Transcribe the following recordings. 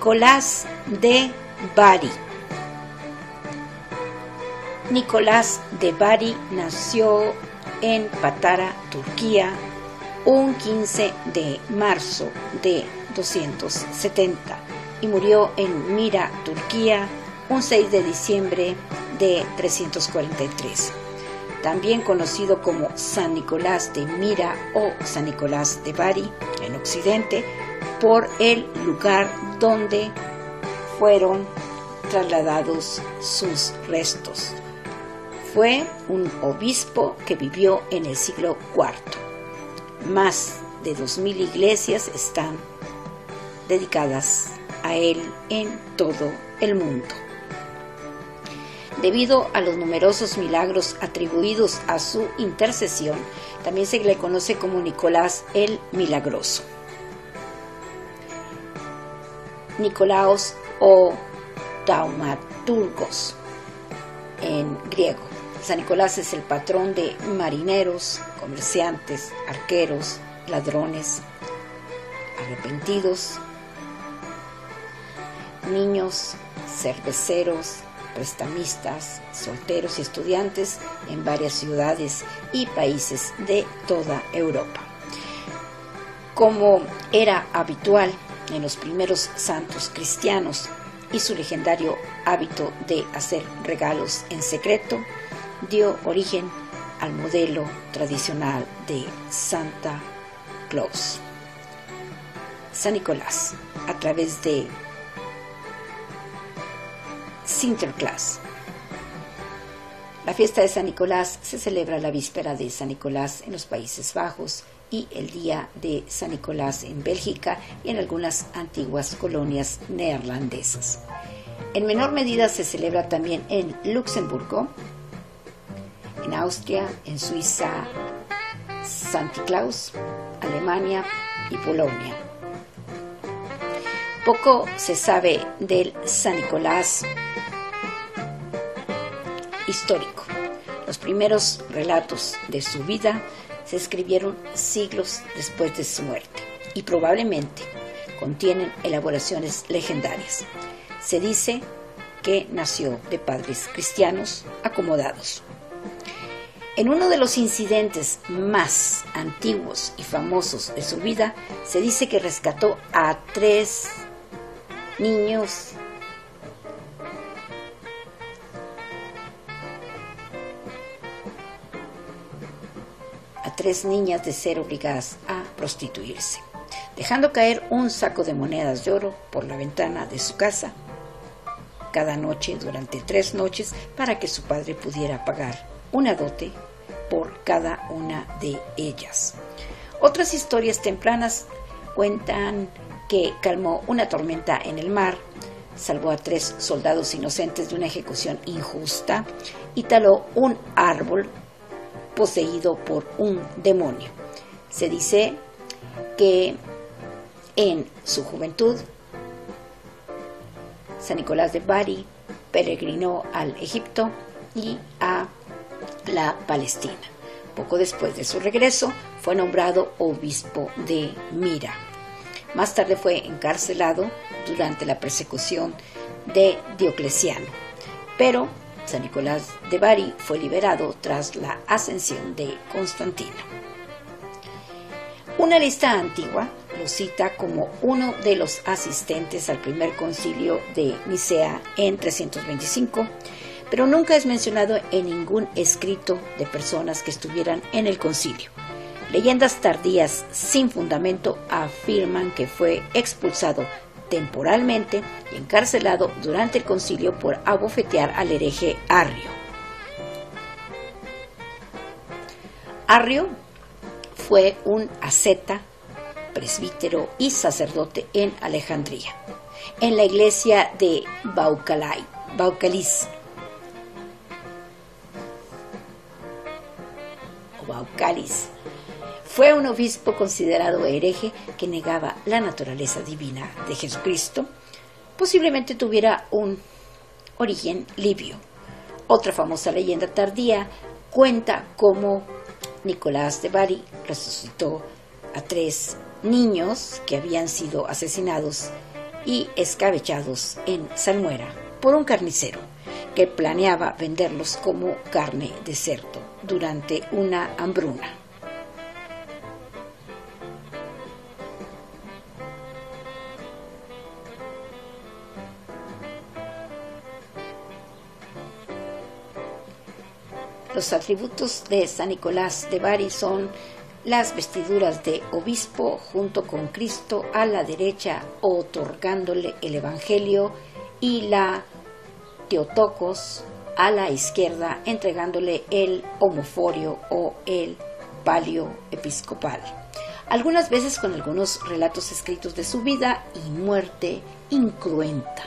Nicolás de Bari. Nicolás de Bari nació en Patara, Turquía, un 15 de marzo de 270 y murió en Mira, Turquía, un 6 de diciembre de 343. También conocido como San Nicolás de Mira o San Nicolás de Bari en Occidente, por el lugar donde fueron trasladados sus restos. Fue un obispo que vivió en el siglo IV. Más de 2000 iglesias están dedicadas a él en todo el mundo. Debido a los numerosos milagros atribuidos a su intercesión, también se le conoce como Nicolás el Milagroso. Nicolaos o Taumaturgos en griego. San Nicolás es el patrón de marineros, comerciantes, arqueros, ladrones, arrepentidos, niños, cerveceros, prestamistas, solteros y estudiantes en varias ciudades y países de toda Europa. Como era habitual en los primeros santos cristianos y su legendario hábito de hacer regalos en secreto, dio origen al modelo tradicional de Santa Claus. San Nicolás, a través de Sinterklaas. La fiesta de San Nicolás se celebra la víspera de San Nicolás en los Países Bajos y el día de San Nicolás en Bélgica y en algunas antiguas colonias neerlandesas. En menor medida se celebra también en Luxemburgo, en Austria, en Suiza, Santa Claus, Alemania y Polonia. Poco se sabe del San Nicolás histórico. Los primeros relatos de su vida se escribieron siglos después de su muerte y probablemente contienen elaboraciones legendarias. Se dice que nació de padres cristianos acomodados. En uno de los incidentes más antiguos y famosos de su vida, se dice que rescató a 3 niños a 3 niñas de ser obligadas a prostituirse, dejando caer un saco de monedas de oro por la ventana de su casa cada noche durante 3 noches para que su padre pudiera pagar una dote por cada una de ellas. Otras historias tempranas cuentan que calmó una tormenta en el mar, salvó a 3 soldados inocentes de una ejecución injusta y taló un árbol poseído por un demonio. Se dice que en su juventud San Nicolás de Bari peregrinó al Egipto y a la Palestina. Poco después de su regreso fue nombrado obispo de Mira. Más tarde fue encarcelado durante la persecución de Diocleciano, pero San Nicolás de Bari fue liberado tras la ascensión de Constantino. Una lista antigua lo cita como uno de los asistentes al primer concilio de Nicea en 325, pero nunca es mencionado en ningún escrito de personas que estuvieran en el concilio. Leyendas tardías sin fundamento afirman que fue expulsado temporalmente y encarcelado durante el concilio por abofetear al hereje Arrio. Arrio fue un asceta, presbítero y sacerdote en Alejandría, en la iglesia de Baucalis. Fue un obispo considerado hereje que negaba la naturaleza divina de Jesucristo. Posiblemente tuviera un origen libio. Otra famosa leyenda tardía cuenta cómo Nicolás de Bari resucitó a 3 niños que habían sido asesinados y escabechados en salmuera por un carnicero que planeaba venderlos como carne de cerdo durante una hambruna. Los atributos de San Nicolás de Bari son las vestiduras de obispo junto con Cristo a la derecha, otorgándole el Evangelio, y la Teotocos a la izquierda, entregándole el homoforio o el palio episcopal. Algunas veces con algunos relatos escritos de su vida y muerte incruenta,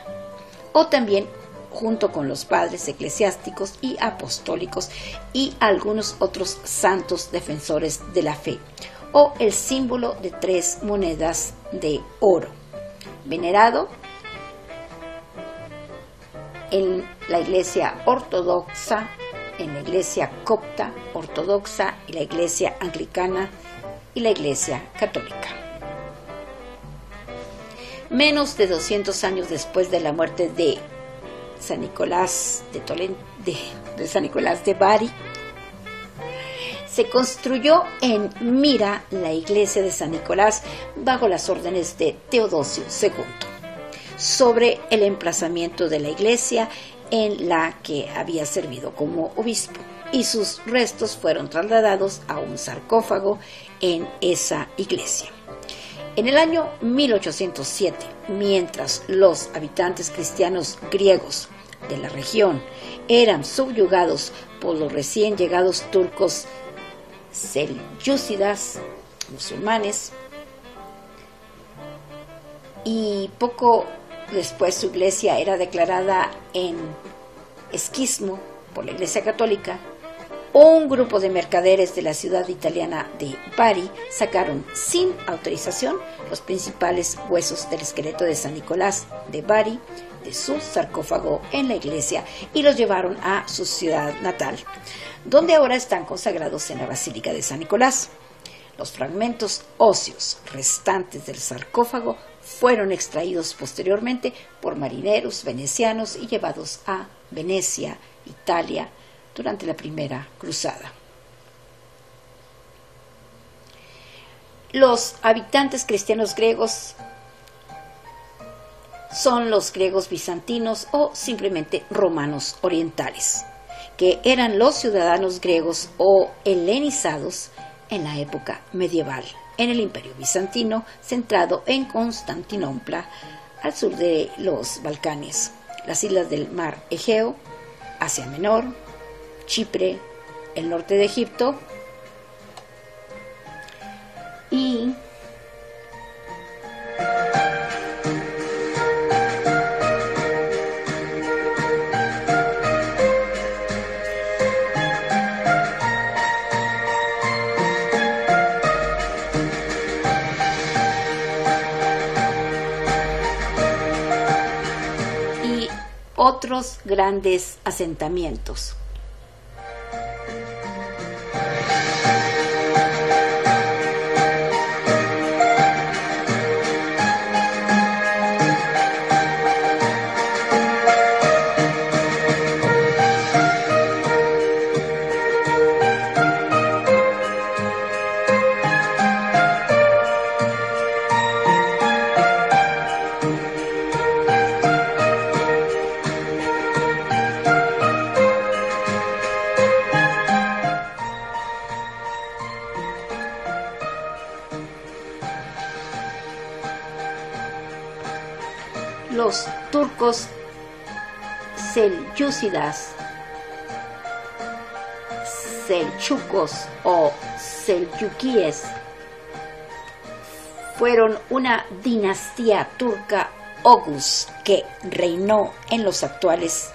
o también junto con los padres eclesiásticos y apostólicos y algunos otros santos defensores de la fe, o el símbolo de 3 monedas de oro, venerado en la iglesia ortodoxa, en la iglesia copta ortodoxa y la iglesia anglicana y la iglesia católica. Menos de 200 años después de la muerte de San Nicolás de San Nicolás de Bari, se construyó en Mira la iglesia de San Nicolás bajo las órdenes de Teodosio II, sobre el emplazamiento de la iglesia en la que había servido como obispo, y sus restos fueron trasladados a un sarcófago en esa iglesia. En el año 1807, mientras los habitantes cristianos griegos de la región eran subyugados por los recién llegados turcos selyúcidas, musulmanes, y poco después su iglesia era declarada en esquismo por la Iglesia Católica, un grupo de mercaderes de la ciudad italiana de Bari sacaron sin autorización los principales huesos del esqueleto de San Nicolás de Bari de su sarcófago en la iglesia y los llevaron a su ciudad natal, donde ahora están consagrados en la Basílica de San Nicolás. Los fragmentos óseos restantes del sarcófago fueron extraídos posteriormente por marineros venecianos y llevados a Venecia, Italia, durante la Primera Cruzada. Los habitantes cristianos griegos son los griegos bizantinos o simplemente romanos orientales, que eran los ciudadanos griegos o helenizados en la época medieval, en el Imperio Bizantino, centrado en Constantinopla, al sur de los Balcanes, las islas del mar Egeo, Asia Menor, Chipre, el norte de Egipto y otros grandes asentamientos. Los turcos selyúcidas, selchukos o selyukíes fueron una dinastía turca oghuz que reinó en los actuales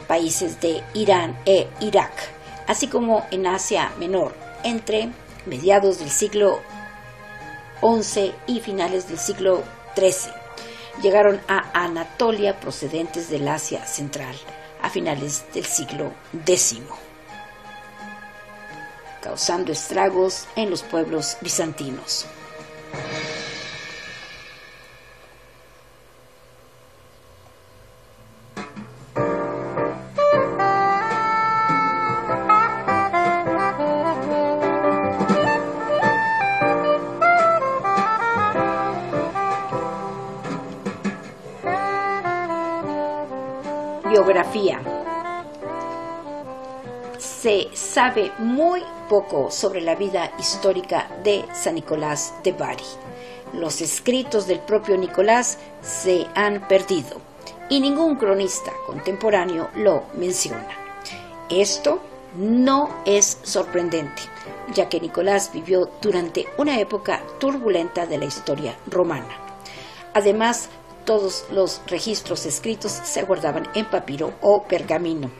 países de Irán e Irak, así como en Asia Menor, entre mediados del siglo XI y finales del siglo XIII. Llegaron a Anatolia procedentes del Asia Central a finales del siglo X, causando estragos en los pueblos bizantinos. Biografía. Se sabe muy poco sobre la vida histórica de San Nicolás de Bari. Los escritos del propio Nicolás se han perdido y ningún cronista contemporáneo lo menciona. Esto no es sorprendente, ya que Nicolás vivió durante una época turbulenta de la historia romana. Además, todos los registros escritos se guardaban en papiro o pergamino,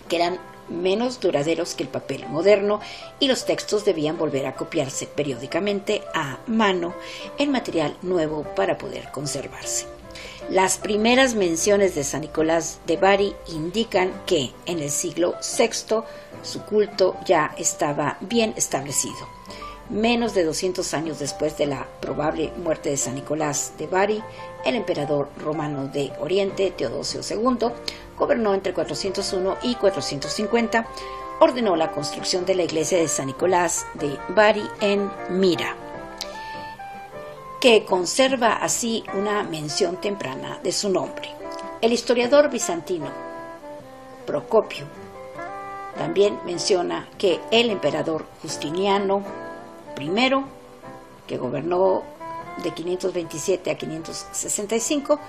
que eran menos duraderos que el papel moderno, y los textos debían volver a copiarse periódicamente a mano en material nuevo para poder conservarse. Las primeras menciones de San Nicolás de Bari indican que en el siglo VI su culto ya estaba bien establecido. Menos de 200 años después de la probable muerte de San Nicolás de Bari, el emperador romano de Oriente, Teodosio II, gobernó entre 401 y 450, ordenó la construcción de la iglesia de San Nicolás de Bari en Mira, que conserva así una mención temprana de su nombre. El historiador bizantino Procopio también menciona que el emperador Justiniano I, que gobernó de 527 a 565,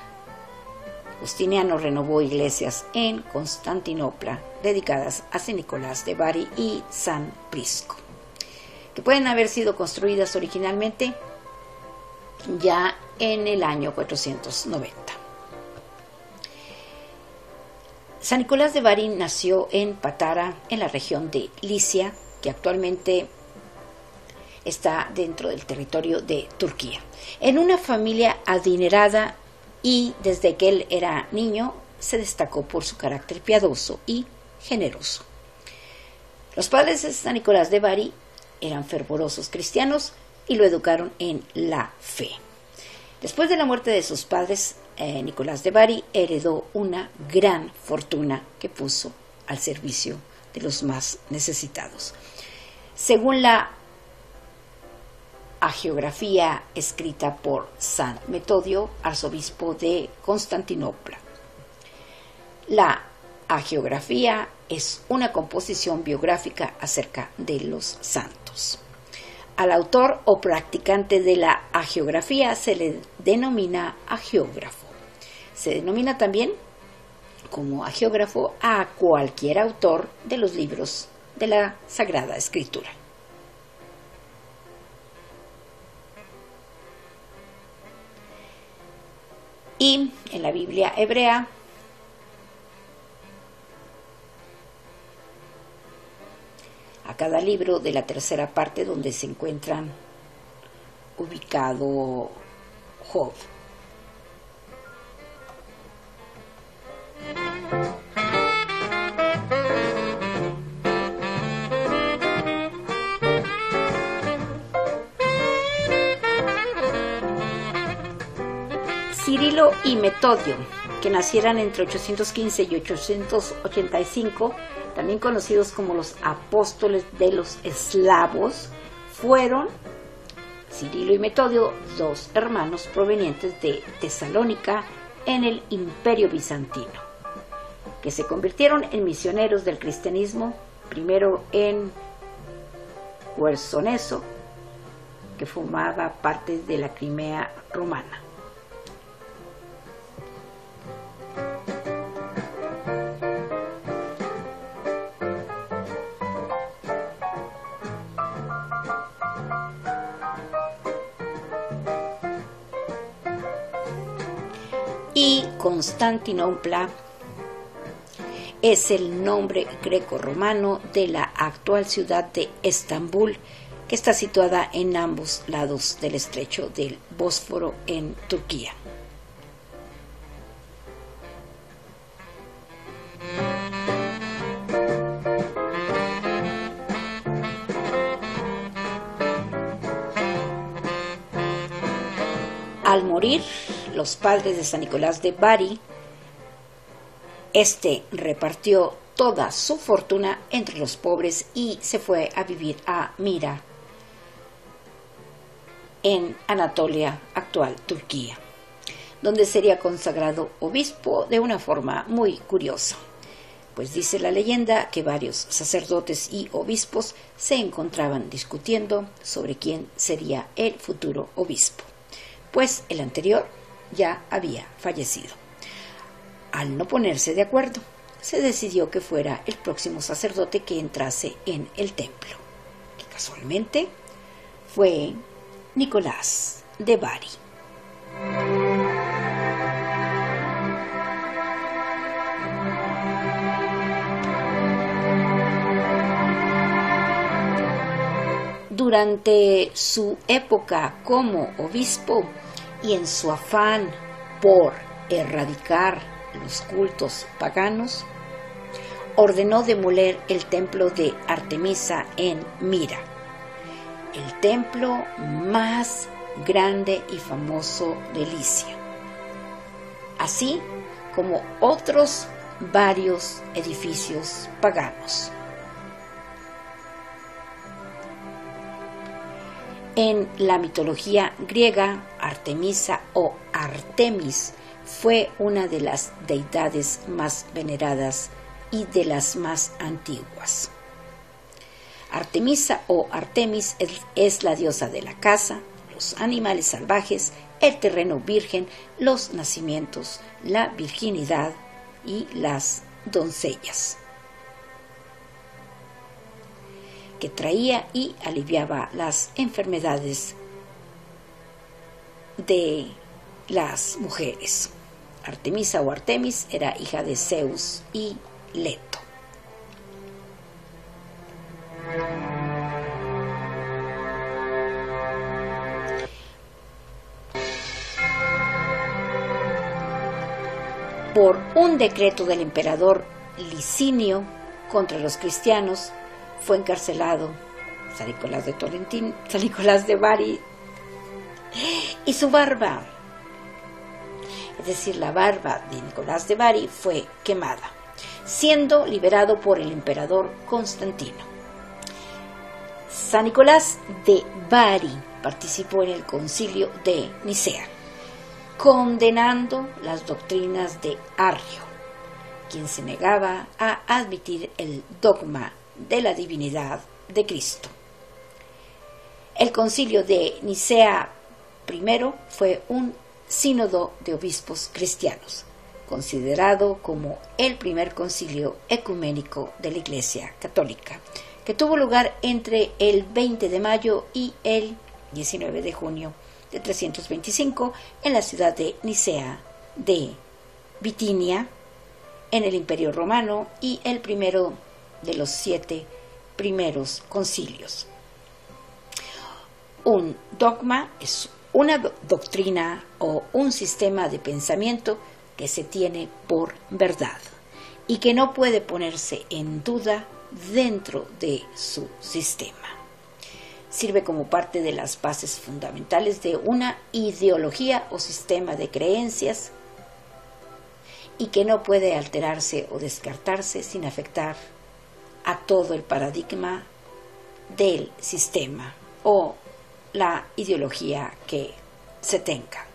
Justiniano renovó iglesias en Constantinopla dedicadas a San Nicolás de Bari y San Prisco, que pueden haber sido construidas originalmente ya en el año 490. San Nicolás de Bari nació en Patara, en la región de Licia, que actualmente está dentro del territorio de Turquía, en una familia adinerada, y desde que él era niño se destacó por su carácter piadoso y generoso. Los padres de San Nicolás de Bari eran fervorosos cristianos y lo educaron en la fe. Después de la muerte de sus padres, Nicolás de Bari heredó una gran fortuna que puso al servicio de los más necesitados. Según la hagiografía escrita por San Metodio, arzobispo de Constantinopla, la hagiografía es una composición biográfica acerca de los santos. Al autor o practicante de la hagiografía se le denomina hagiógrafo. Se denomina también como hagiógrafo a cualquier autor de los libros de la Sagrada Escritura. Y en la Biblia hebrea a cada libro de la tercera parte donde se encuentran ubicado Job. Cirilo y Metodio, que nacieran entre 815 y 885, también conocidos como los apóstoles de los eslavos, fueron Cirilo y Metodio, dos hermanos provenientes de Tesalónica en el Imperio Bizantino, que se convirtieron en misioneros del cristianismo, primero en Quersoneso, que formaba parte de la Crimea romana. Y Constantinopla es el nombre greco-romano de la actual ciudad de Estambul, que está situada en ambos lados del estrecho del Bósforo en Turquía. Al morir los padres de San Nicolás de Bari, este repartió toda su fortuna entre los pobres y se fue a vivir a Mira, en Anatolia, actual Turquía. donde sería consagrado obispo de una forma muy curiosa. Pues dice la leyenda que varios sacerdotes y obispos se encontraban discutiendo sobre quién sería el futuro obispo, pues el anterior ya había fallecido. Al no ponerse de acuerdo, se decidió que fuera el próximo sacerdote que entrase en el templo, que casualmente fue Nicolás de Bari. Durante su época como obispo y en su afán por erradicar los cultos paganos, ordenó demoler el templo de Artemisa en Mira, el templo más grande y famoso de Licia, así como otros varios edificios paganos. En la mitología griega, Artemisa o Artemis fue una de las deidades más veneradas y de las más antiguas. Artemisa o Artemis es la diosa de la caza, los animales salvajes, el terreno virgen, los nacimientos, la virginidad y las doncellas, que traía y aliviaba las enfermedades de las mujeres. Artemisa o Artemis era hija de Zeus y Leto. Por un decreto del emperador Licinio contra los cristianos, fue encarcelado San Nicolás de Bari, y su barba, es decir, la barba de Nicolás de Bari, fue quemada, siendo liberado por el emperador Constantino. San Nicolás de Bari participó en el concilio de Nicea, condenando las doctrinas de Arrio, quien se negaba a admitir el dogma de la divinidad de Cristo. El concilio de Nicea I fue un sínodo de obispos cristianos, considerado como el primer concilio ecuménico de la Iglesia Católica, que tuvo lugar entre el 20 de mayo y el 19 de junio de 325 en la ciudad de Nicea de Bitinia, en el Imperio Romano, y el primero de los 7 primeros concilios. Un dogma es una doctrina o un sistema de pensamiento que se tiene por verdad y que no puede ponerse en duda dentro de su sistema. Sirve como parte de las bases fundamentales de una ideología o sistema de creencias y que no puede alterarse o descartarse sin afectar a todo el paradigma del sistema o la ideología que se tenga.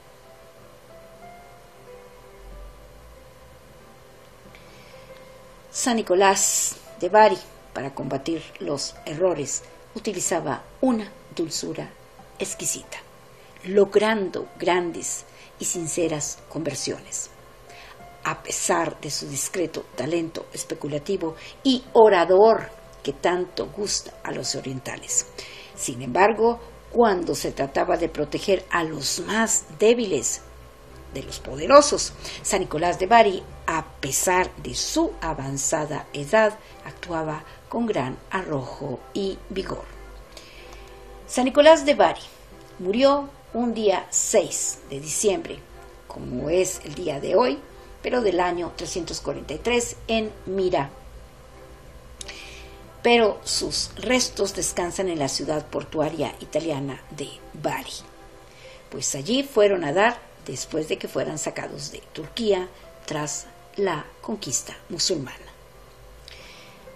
San Nicolás de Bari, para combatir los errores, utilizaba una dulzura exquisita, logrando grandes y sinceras conversiones. A pesar de su discreto talento especulativo y orador que tanto gusta a los orientales. Sin embargo, cuando se trataba de proteger a los más débiles de los poderosos, San Nicolás de Bari, a pesar de su avanzada edad, actuaba con gran arrojo y vigor. San Nicolás de Bari murió un día 6 de diciembre, como es el día de hoy, pero del año 343 en Mira. Pero sus restos descansan en la ciudad portuaria italiana de Bari, pues allí fueron a dar después de que fueran sacados de Turquía tras la conquista musulmana.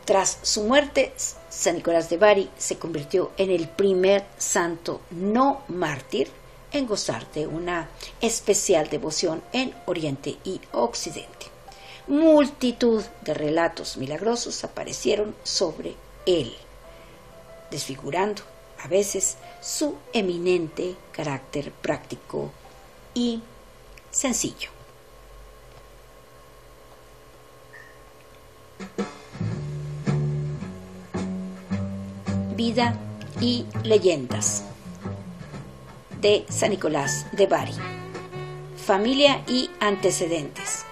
Tras su muerte, San Nicolás de Bari se convirtió en el primer santo no mártir en gozar de una especial devoción en Oriente y Occidente. Multitud de relatos milagrosos aparecieron sobre él, desfigurando a veces su eminente carácter práctico y sencillo. Vida y leyendas de San Nicolás de Bari. Familia y antecedentes.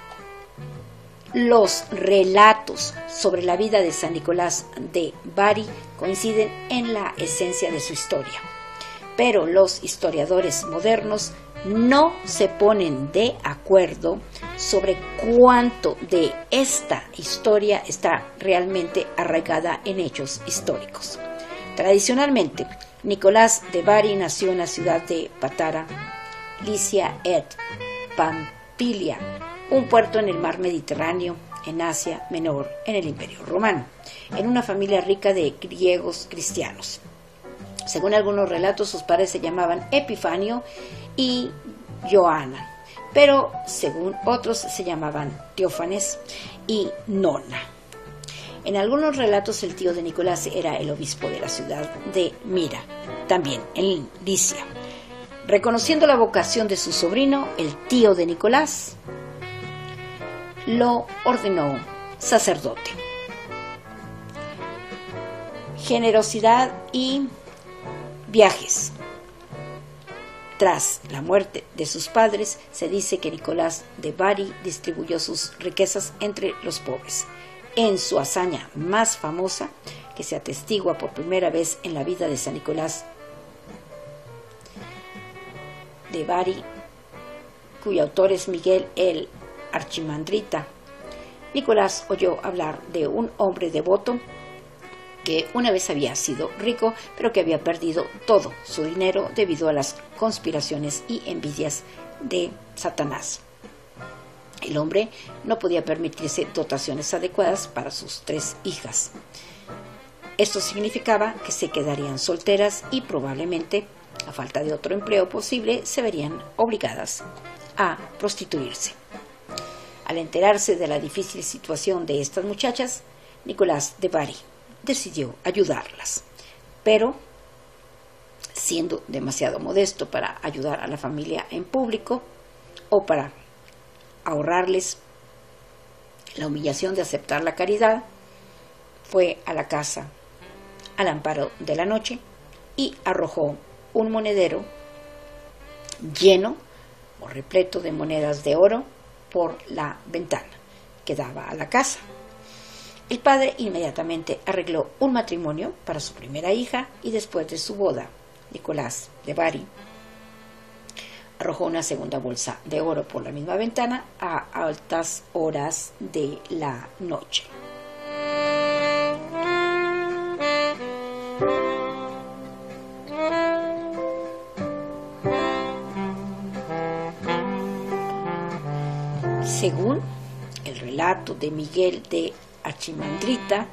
Los relatos sobre la vida de San Nicolás de Bari coinciden en la esencia de su historia, pero los historiadores modernos no se ponen de acuerdo sobre cuánto de esta historia está realmente arraigada en hechos históricos. Tradicionalmente, Nicolás de Bari nació en la ciudad de Patara, Licia et Pamphylia, un puerto en el mar Mediterráneo, en Asia Menor, en el Imperio Romano, en una familia rica de griegos cristianos. Según algunos relatos, sus padres se llamaban Epifanio y Joana, pero según otros se llamaban Teófanes y Nona. En algunos relatos el tío de Nicolás era el obispo de la ciudad de Mira, también en Licia. Reconociendo la vocación de su sobrino, el tío de Nicolás lo ordenó sacerdote. Generosidad y viajes. Tras la muerte de sus padres, se dice que Nicolás de Bari distribuyó sus riquezas entre los pobres. En su hazaña más famosa, que se atestigua por primera vez en la vida de San Nicolás de Bari, cuyo autor es Miguel el Archimandrita, Nicolás oyó hablar de un hombre devoto que una vez había sido rico, pero que había perdido todo su dinero debido a las conspiraciones y envidias de Satanás. El hombre no podía permitirse dotaciones adecuadas para sus 3 hijas. Esto significaba que se quedarían solteras y probablemente, a falta de otro empleo posible, se verían obligadas a prostituirse. Al enterarse de la difícil situación de estas muchachas, Nicolás de Bari decidió ayudarlas, pero siendo demasiado modesto para ayudar a la familia en público o para ahorrarles la humillación de aceptar la caridad, fue a la casa al amparo de la noche y arrojó un monedero lleno o repleto de monedas de oro por la ventana que daba a la casa. El padre inmediatamente arregló un matrimonio para su primera hija y después de su boda, Nicolás de Bari arrojó una segunda bolsa de oro por la misma ventana a altas horas de la noche. Según el relato de Miguel de Archimandrita,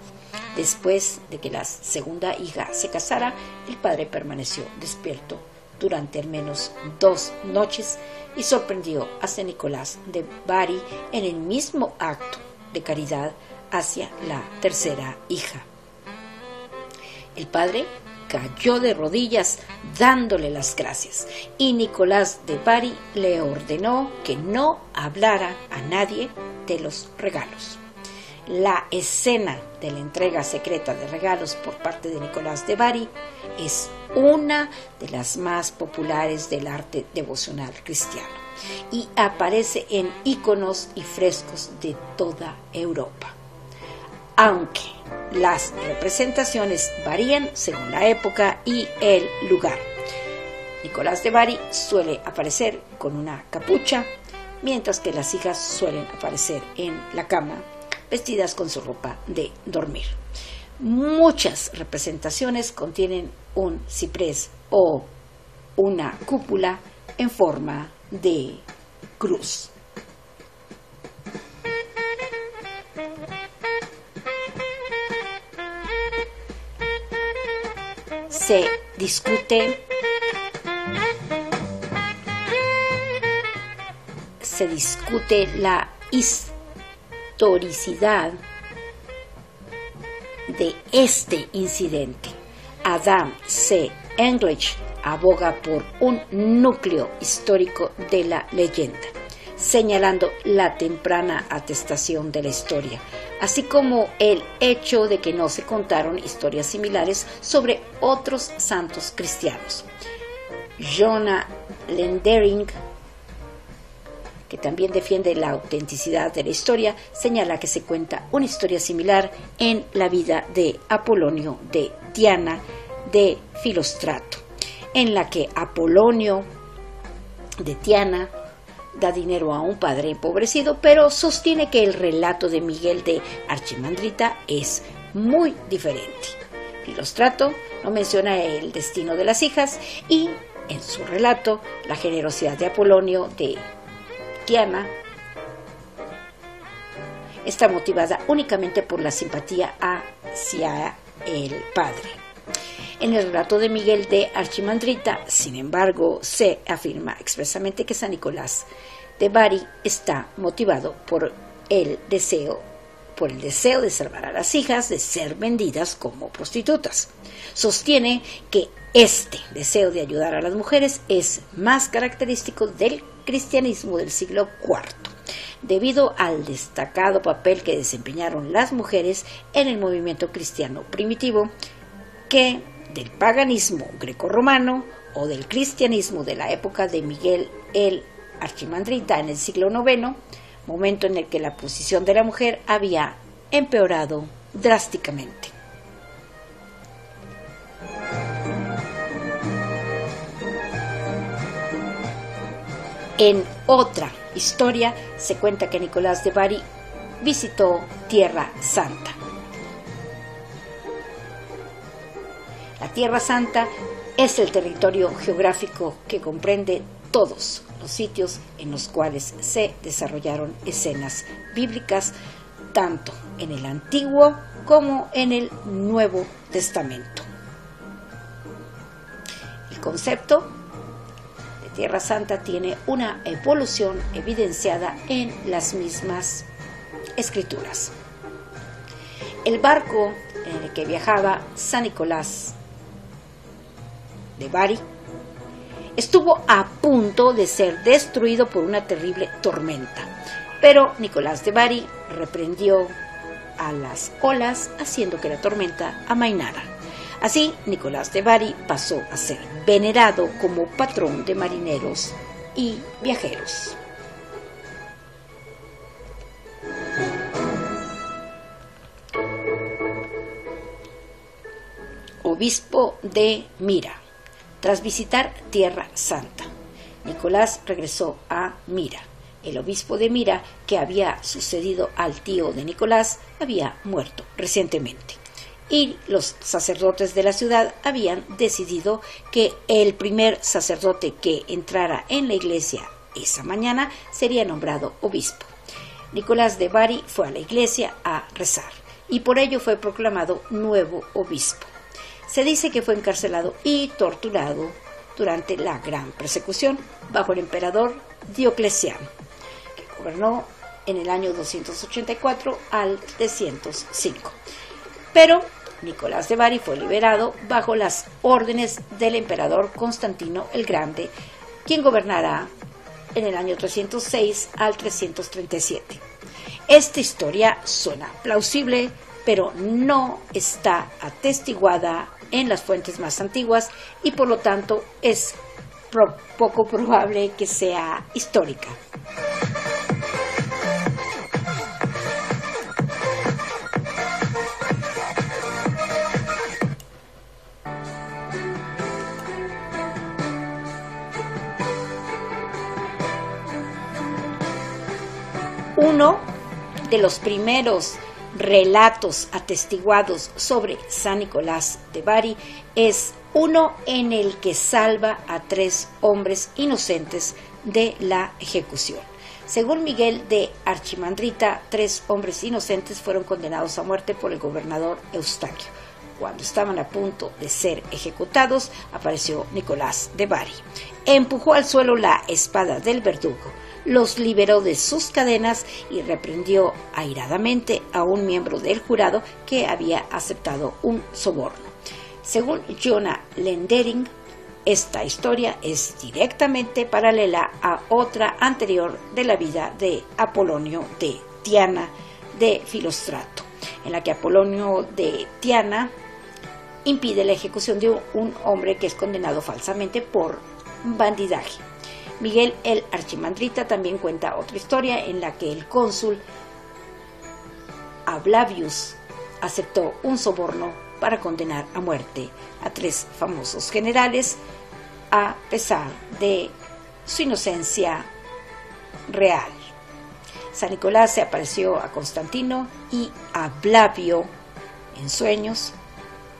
después de que la segunda hija se casara, el padre permaneció despierto durante al menos 2 noches y sorprendió a San Nicolás de Bari en el mismo acto de caridad hacia la tercera hija. El padre cayó de rodillas dándole las gracias y Nicolás de Bari le ordenó que no hablara a nadie de los regalos. La escena de la entrega secreta de regalos por parte de Nicolás de Bari es una de las más populares del arte devocional cristiano y aparece en íconos y frescos de toda Europa. Aunque las representaciones varían según la época y el lugar. Nicolás de Bari suele aparecer con una capucha, mientras que las hijas suelen aparecer en la cama, vestidas con su ropa de dormir. Muchas representaciones contienen un ciprés o una cúpula en forma de cruz. Se discute se discute la historicidad de este incidente. Adam C. English aboga por un núcleo histórico de la leyenda, señalando la temprana atestación de la historia, así como el hecho de que no se contaron historias similares sobre otros santos cristianos. Jonah Lendering, que también defiende la autenticidad de la historia, señala que se cuenta una historia similar en la vida de Apolonio de Tiana de Filóstrato, en la que Apolonio de Tiana da dinero a un padre empobrecido, pero sostiene que el relato de Miguel de Archimandrita es muy diferente. Filóstrato no menciona el destino de las hijas y, en su relato, la generosidad de Apolonio de Tiana está motivada únicamente por la simpatía hacia el padre. En el relato de Miguel de Archimandrita, sin embargo, se afirma expresamente que San Nicolás de Bari está motivado por el deseo de salvar a las hijas de ser vendidas como prostitutas. Sostiene que este deseo de ayudar a las mujeres es más característico del cristianismo del siglo IV, debido al destacado papel que desempeñaron las mujeres en el movimiento cristiano primitivo, que del paganismo grecorromano o del cristianismo de la época de Miguel el Archimandrita en el siglo IX, momento en el que la posición de la mujer había empeorado drásticamente. En otra historia se cuenta que Nicolás de Bari visitó Tierra Santa. La Tierra Santa es el territorio geográfico que comprende todos los sitios en los cuales se desarrollaron escenas bíblicas, tanto en el Antiguo como en el Nuevo Testamento. El concepto de Tierra Santa tiene una evolución evidenciada en las mismas escrituras. El barco en el que viajaba San Nicolás de Bari estuvo a punto de ser destruido por una terrible tormenta, pero Nicolás de Bari reprendió a las olas, haciendo que la tormenta amainara. Así, Nicolás de Bari pasó a ser venerado como patrón de marineros y viajeros. Obispo de Mira. Tras visitar Tierra Santa, Nicolás regresó a Mira. El obispo de Mira, que había sucedido al tío de Nicolás, había muerto recientemente, y los sacerdotes de la ciudad habían decidido que el primer sacerdote que entrara en la iglesia esa mañana sería nombrado obispo. Nicolás de Bari fue a la iglesia a rezar, y por ello fue proclamado nuevo obispo. Se dice que fue encarcelado y torturado durante la gran persecución bajo el emperador Diocleciano, que gobernó en el año 284 al 305. Pero Nicolás de Bari fue liberado bajo las órdenes del emperador Constantino el Grande, quien gobernará en el año 306 al 337. Esta historia suena plausible, pero no está atestiguada en las fuentes más antiguas y por lo tanto es poco probable que sea histórica. Uno de los primeros relatos atestiguados sobre San Nicolás de Bari es uno en el que salva a 3 hombres inocentes de la ejecución. Según Miguel de Archimandrita, 3 hombres inocentes fueron condenados a muerte por el gobernador Eustaquio. Cuando estaban a punto de ser ejecutados, apareció Nicolás de Bari. Empujó al suelo la espada del verdugo, los liberó de sus cadenas y reprendió airadamente a un miembro del jurado que había aceptado un soborno. Según Jonah Lendering, esta historia es directamente paralela a otra anterior de la vida de Apolonio de Tiana de Filóstrato, en la que Apolonio de Tiana impide la ejecución de un hombre que es condenado falsamente por bandidaje. Miguel el Archimandrita también cuenta otra historia en la que el cónsul Ablavius aceptó un soborno para condenar a muerte a 3 famosos generales, a pesar de su inocencia real. San Nicolás se apareció a Constantino y a Blavio en sueños,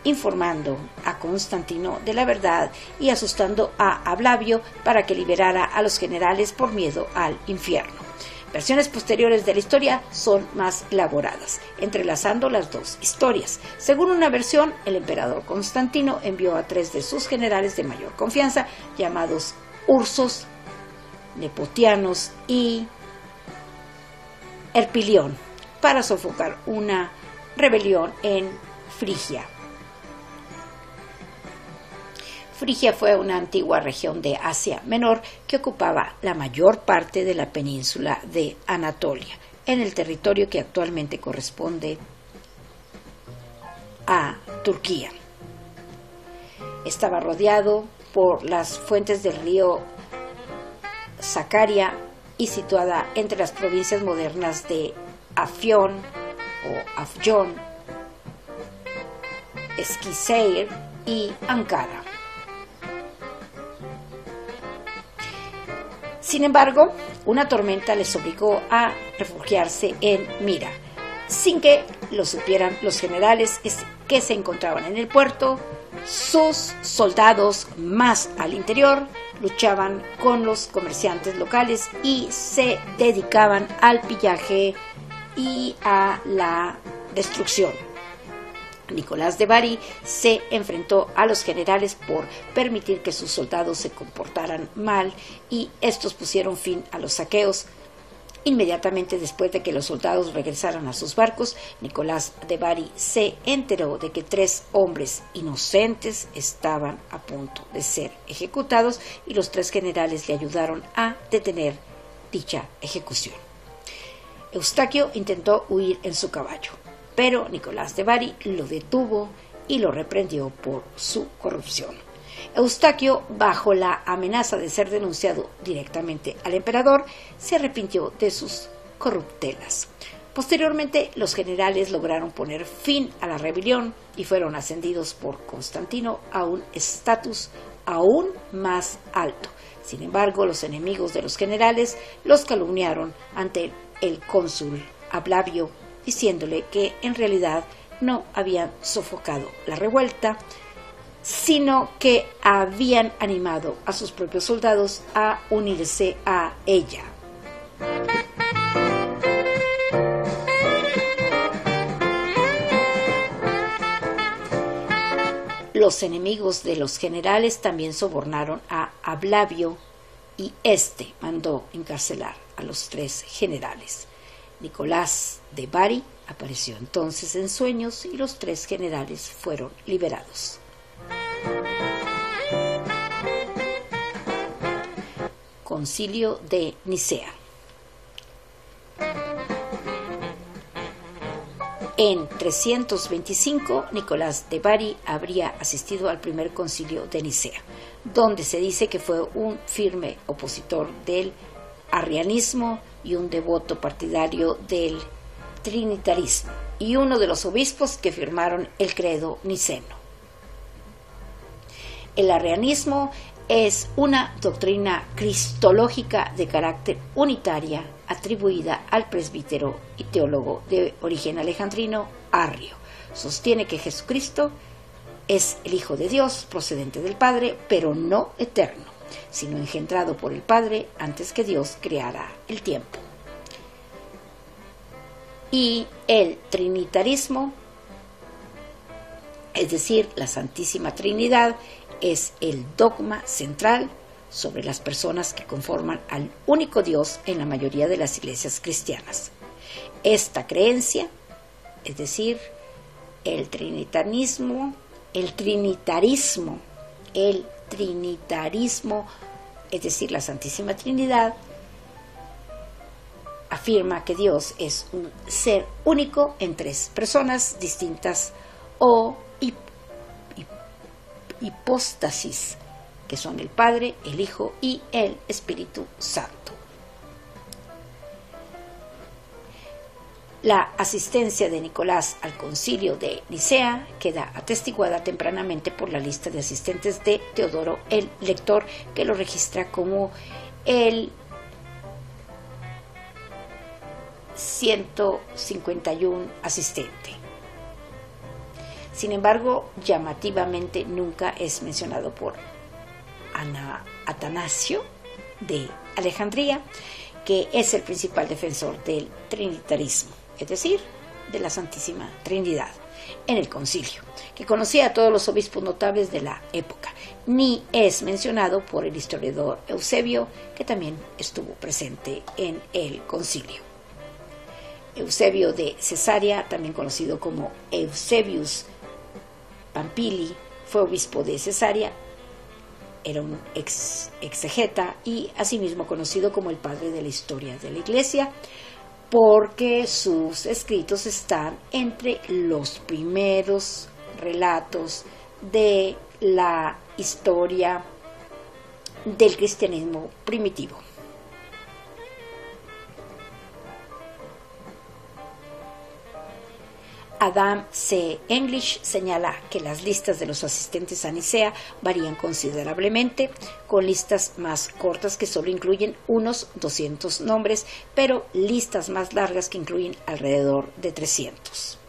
informando a Constantino de la verdad y asustando a Blavio para que liberara a los generales por miedo al infierno. Versiones posteriores de la historia son más elaboradas, entrelazando las dos historias. Según una versión, el emperador Constantino envió a 3 de sus generales de mayor confianza, llamados Ursos, Nepotianos y Erpilión, para sofocar una rebelión en Frigia. Frigia fue una antigua región de Asia Menor que ocupaba la mayor parte de la península de Anatolia, en el territorio que actualmente corresponde a Turquía. Estaba rodeado por las fuentes del río Sakarya y situada entre las provincias modernas de Afyon o Afyon, Eskişehir y Ankara. Sin embargo, una tormenta les obligó a refugiarse en Mira, sin que lo supieran los generales que se encontraban en el puerto. Sus soldados más al interior luchaban con los comerciantes locales y se dedicaban al pillaje y a la destrucción. Nicolás de Bari se enfrentó a los generales por permitir que sus soldados se comportaran mal y estos pusieron fin a los saqueos. Inmediatamente después de que los soldados regresaran a sus barcos, Nicolás de Bari se enteró de que 3 hombres inocentes estaban a punto de ser ejecutados y los 3 generales le ayudaron a detener dicha ejecución. Eustaquio intentó huir en su caballo, pero Nicolás de Bari lo detuvo y lo reprendió por su corrupción. Eustaquio, bajo la amenaza de ser denunciado directamente al emperador, se arrepintió de sus corruptelas. Posteriormente, los generales lograron poner fin a la rebelión y fueron ascendidos por Constantino a un estatus aún más alto. Sin embargo, los enemigos de los generales los calumniaron ante el cónsul Ablavio, diciéndole que en realidad no habían sofocado la revuelta, sino que habían animado a sus propios soldados a unirse a ella. Los enemigos de los generales también sobornaron a Ablavio y éste mandó encarcelar a los 3 generales. Nicolás de Bari apareció entonces en sueños y los 3 generales fueron liberados. Concilio de Nicea. En 325, Nicolás de Bari habría asistido al primer concilio de Nicea, donde se dice que fue un firme opositor del arrianismo y un devoto partidario del trinitarismo, y uno de los obispos que firmaron el credo niceno. El arrianismo es una doctrina cristológica de carácter unitaria atribuida al presbítero y teólogo de origen alejandrino Arrio. Sostiene que Jesucristo es el Hijo de Dios procedente del Padre, pero no eterno, sino engendrado por el Padre antes que Dios creara el tiempo. Y el trinitarismo, es decir, la Santísima Trinidad, es el dogma central sobre las personas que conforman al único Dios en la mayoría de las iglesias cristianas. Esta creencia, es decir, el trinitarismo, es decir, la Santísima Trinidad, afirma que Dios es un ser único en tres personas distintas o hipóstasis, que son el Padre, el Hijo y el Espíritu Santo. La asistencia de Nicolás al concilio de Nicea queda atestiguada tempranamente por la lista de asistentes de Teodoro el Lector, que lo registra como el 151 asistente. Sin embargo, llamativamente nunca es mencionado por Atanasio de Alejandría, que es el principal defensor del trinitarismo, es decir, de la Santísima Trinidad, en el concilio, que conocía a todos los obispos notables de la época, ni es mencionado por el historiador Eusebio, que también estuvo presente en el concilio. Eusebio de Cesarea, también conocido como Eusebius Pampili, fue obispo de Cesarea, era un exegeta y asimismo conocido como el padre de la historia de la Iglesia, porque sus escritos están entre los primeros relatos de la historia del cristianismo primitivo. Adam C. English señala que las listas de los asistentes a Nicea varían considerablemente, con listas más cortas que solo incluyen unos 200 nombres, pero listas más largas que incluyen alrededor de 300.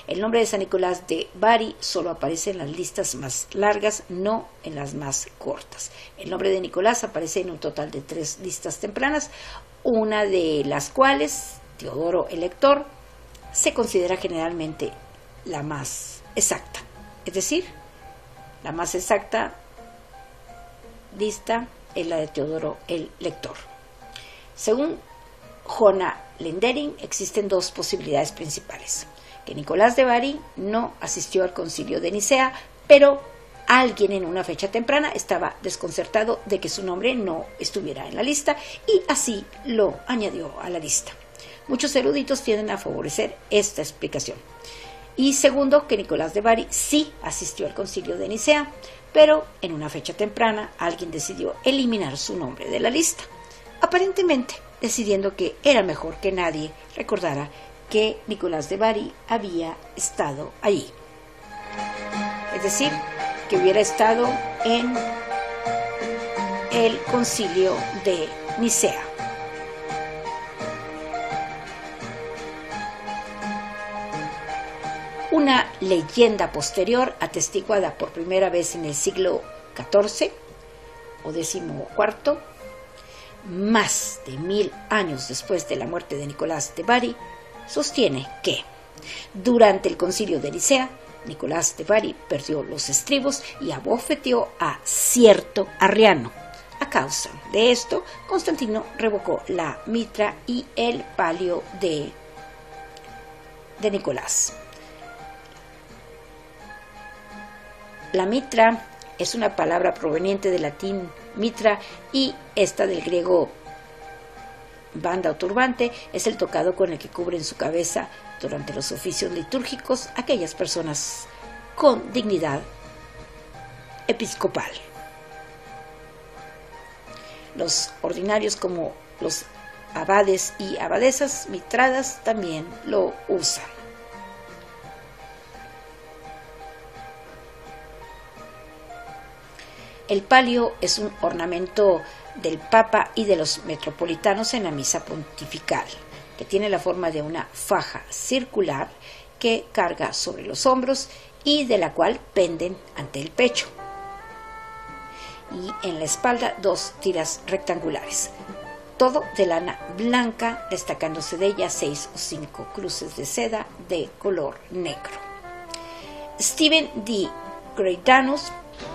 El nombre de San Nicolás de Bari solo aparece en las listas más largas, no en las más cortas. El nombre de Nicolás aparece en un total de 3 listas tempranas, una de las cuales, Teodoro el Lector, se considera generalmente la más exacta. Es decir, la más exacta lista es la de Teodoro el Lector. Según Jona Lendering, existen 2 posibilidades principales: que Nicolás de Bari no asistió al concilio de Nicea, pero alguien en una fecha temprana estaba desconcertado de que su nombre no estuviera en la lista y así lo añadió a la lista. Muchos eruditos tienden a favorecer esta explicación. Y segundo, que Nicolás de Bari sí asistió al concilio de Nicea, pero en una fecha temprana alguien decidió eliminar su nombre de la lista, aparentemente decidiendo que era mejor que nadie recordara que Nicolás de Bari había estado allí. Es decir, que hubiera estado en el concilio de Nicea. Una leyenda posterior, atestiguada por primera vez en el siglo XIV o XIV, más de 1000 años después de la muerte de Nicolás de Bari, sostiene que durante el concilio de Nicea, Nicolás de Bari perdió los estribos y abofeteó a cierto arriano. A causa de esto, Constantino revocó la mitra y el palio de Nicolás. La mitra es una palabra proveniente del latín mitra y esta del griego banda o turbante, es el tocado con el que cubren su cabeza durante los oficios litúrgicos aquellas personas con dignidad episcopal. Los ordinarios, como los abades y abadesas mitradas, también lo usan. El palio es un ornamento del Papa y de los metropolitanos en la misa pontifical, que tiene la forma de una faja circular que carga sobre los hombros y de la cual penden ante el pecho. Y en la espalda 2 tiras rectangulares, todo de lana blanca, destacándose de ella 6 o 5 cruces de seda de color negro. Stephen D. Greydanus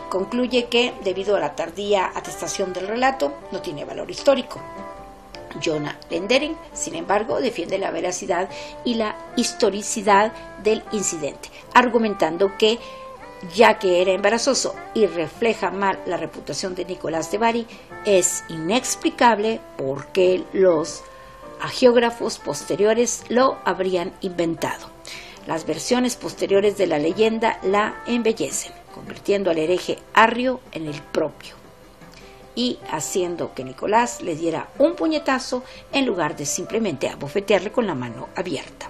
concluye que, debido a la tardía atestación del relato, no tiene valor histórico. Jonah Lendering, sin embargo, defiende la veracidad y la historicidad del incidente, argumentando que, ya que era embarazoso y refleja mal la reputación de Nicolás de Bari, es inexplicable por qué los hagiógrafos posteriores lo habrían inventado. Las versiones posteriores de la leyenda la embellecen, convirtiendo al hereje Arrio en el propio y haciendo que Nicolás le diera un puñetazo en lugar de simplemente abofetearle con la mano abierta.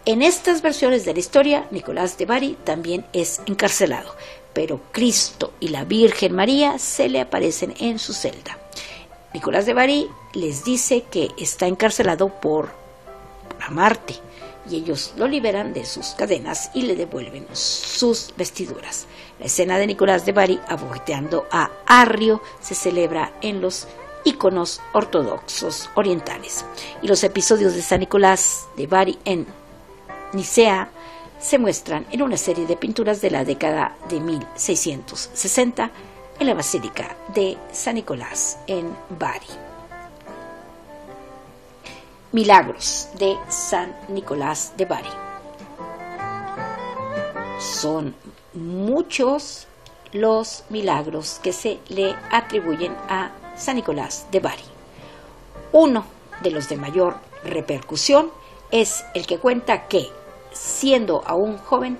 En estas versiones de la historia, Nicolás de Bari también es encarcelado, pero Cristo y la Virgen María se le aparecen en su celda. Nicolás de Bari les dice que está encarcelado por amarte, y ellos lo liberan de sus cadenas y le devuelven sus vestiduras. La escena de Nicolás de Bari abofeteando a Arrio se celebra en los íconos ortodoxos orientales, y los episodios de San Nicolás de Bari en Nicea se muestran en una serie de pinturas de la década de 1660 en la Basílica de San Nicolás en Bari. Milagros de San Nicolás de Bari. Son muchos los milagros que se le atribuyen a San Nicolás de Bari. Uno de los de mayor repercusión es el que cuenta que, siendo aún joven,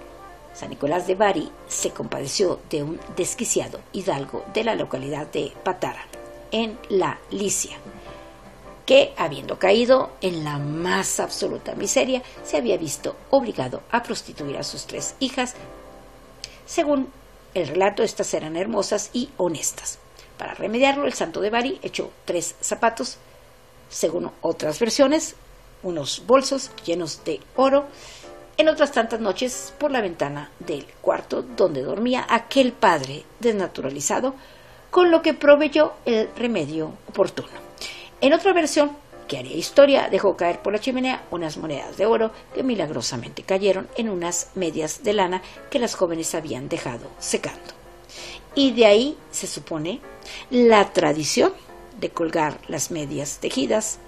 San Nicolás de Bari se compadeció de un desquiciado hidalgo de la localidad de Patara, en la Licia, que, habiendo caído en la más absoluta miseria, se había visto obligado a prostituir a sus 3 hijas. Según el relato, estas eran hermosas y honestas. Para remediarlo, el santo de Bari echó 3 zapatos, según otras versiones, unos bolsos llenos de oro, en otras tantas noches por la ventana del cuarto donde dormía aquel padre desnaturalizado, con lo que proveyó el remedio oportuno. En otra versión, que haría historia, dejó caer por la chimenea unas monedas de oro que milagrosamente cayeron en unas medias de lana que las jóvenes habían dejado secando. Y de ahí se supone la tradición de colgar las medias tejidas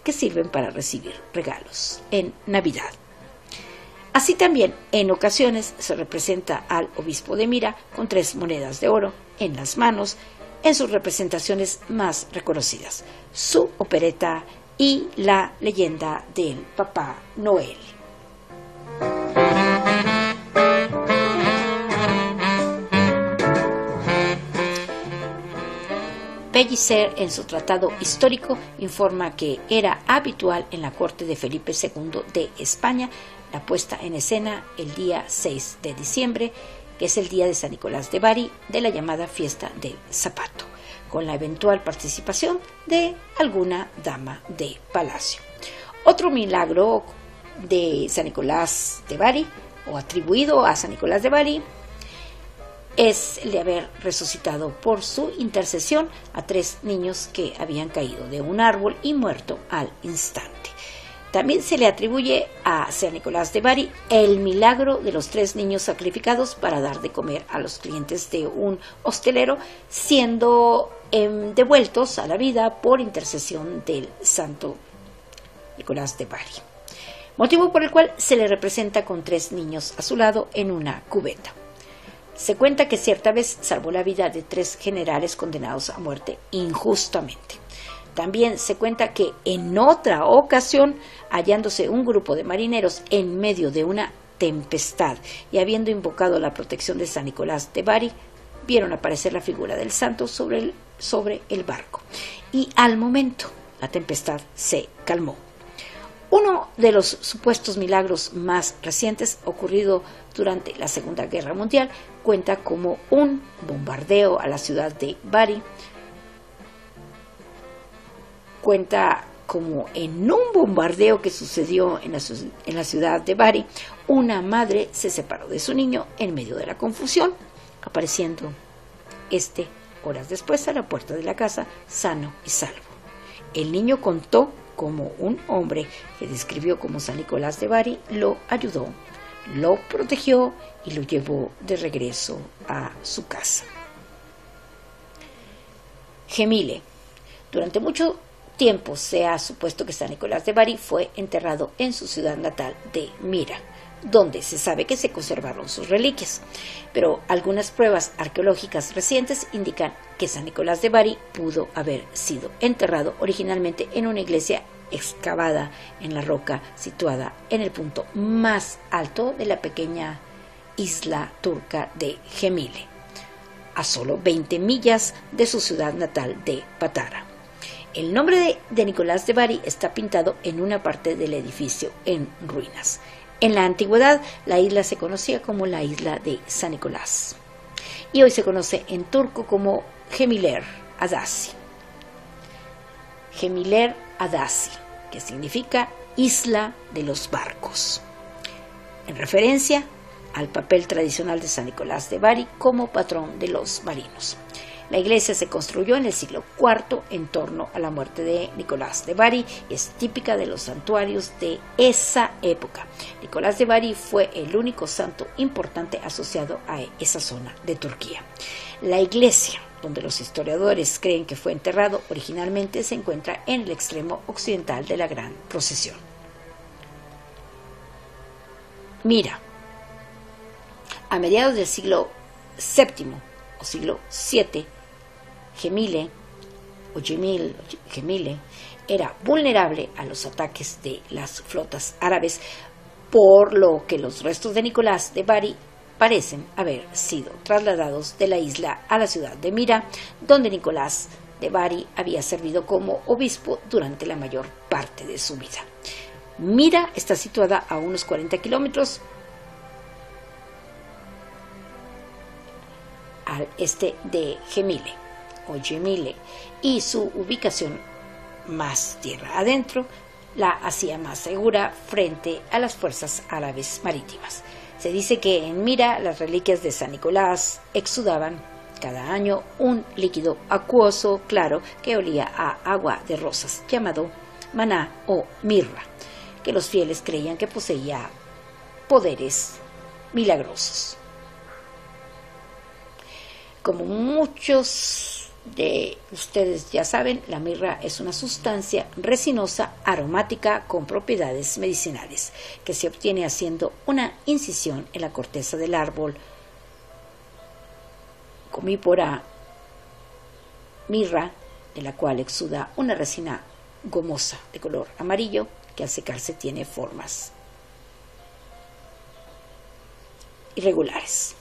que sirven para recibir regalos en Navidad. Así también, en ocasiones, se representa al obispo de Mira con 3 monedas de oro en las manos, en sus representaciones más reconocidas, su opereta y la leyenda del Papá Noel. Pellicer, en su tratado histórico, informa que era habitual en la corte de Felipe II de España la puesta en escena el día 6 de diciembre, que es el día de San Nicolás de Bari, de la llamada fiesta del zapato, con la eventual participación de alguna dama de palacio. Otro milagro de San Nicolás de Bari, o atribuido a San Nicolás de Bari, es el de haber resucitado por su intercesión a 3 niños que habían caído de un árbol y muerto al instante. También se le atribuye a San Nicolás de Bari el milagro de los 3 niños sacrificados para dar de comer a los clientes de un hostelero, siendo devueltos a la vida por intercesión del santo Nicolás de Bari, motivo por el cual se le representa con 3 niños a su lado en una cubeta. Se cuenta que cierta vez salvó la vida de 3 generales condenados a muerte injustamente. También se cuenta que en otra ocasión, hallándose un grupo de marineros en medio de una tempestad y habiendo invocado la protección de San Nicolás de Bari, vieron aparecer la figura del santo sobre el barco, y al momento la tempestad se calmó. Uno de los supuestos milagros más recientes, ocurrido durante la Segunda Guerra Mundial, cuenta como un bombardeo a la ciudad de Bari. Cuenta como en un bombardeo que sucedió en la ciudad de Bari, una madre se separó de su niño en medio de la confusión, apareciendo horas después a la puerta de la casa, sano y salvo. El niño contó cómo un hombre que describió como San Nicolás de Bari lo ayudó, lo protegió y lo llevó de regreso a su casa. Gemile. Durante mucho tiempo se ha supuesto que San Nicolás de Bari fue enterrado en su ciudad natal de Mira, donde se sabe que se conservaron sus reliquias, pero algunas pruebas arqueológicas recientes indican que San Nicolás de Bari pudo haber sido enterrado originalmente en una iglesia excavada en la roca situada en el punto más alto de la pequeña isla turca de Gemile, a solo 20 millas de su ciudad natal de Patara. El nombre de Nicolás de Bari está pintado en una parte del edificio en ruinas. En la antigüedad, la isla se conocía como la isla de San Nicolás y hoy se conoce en turco como Gemiler Adası. Gemiler Adası, que significa isla de los barcos, en referencia al papel tradicional de San Nicolás de Bari como patrón de los marinos. La iglesia se construyó en el siglo IV en torno a la muerte de Nicolás de Bari y es típica de los santuarios de esa época. Nicolás de Bari fue el único santo importante asociado a esa zona de Turquía. La iglesia, donde los historiadores creen que fue enterrado, originalmente se encuentra en el extremo occidental de la Gran Procesión. Mira, a mediados del siglo VII o siglo VII, Gemile era vulnerable a los ataques de las flotas árabes, por lo que los restos de Nicolás de Bari parecen haber sido trasladados de la isla a la ciudad de Mira, donde Nicolás de Bari había servido como obispo durante la mayor parte de su vida. Mira está situada a unos 40 kilómetros al este de Gemile o Gemile, y su ubicación más tierra adentro la hacía más segura frente a las fuerzas árabes marítimas. Se dice que en Mira las reliquias de San Nicolás exudaban cada año un líquido acuoso claro que olía a agua de rosas, llamado maná o mirra, que los fieles creían que poseía poderes milagrosos. Como muchos de ustedes ya saben, la mirra es una sustancia resinosa aromática con propiedades medicinales que se obtiene haciendo una incisión en la corteza del árbol Comípora mirra, de la cual exuda una resina gomosa de color amarillo que al secarse tiene formas irregulares.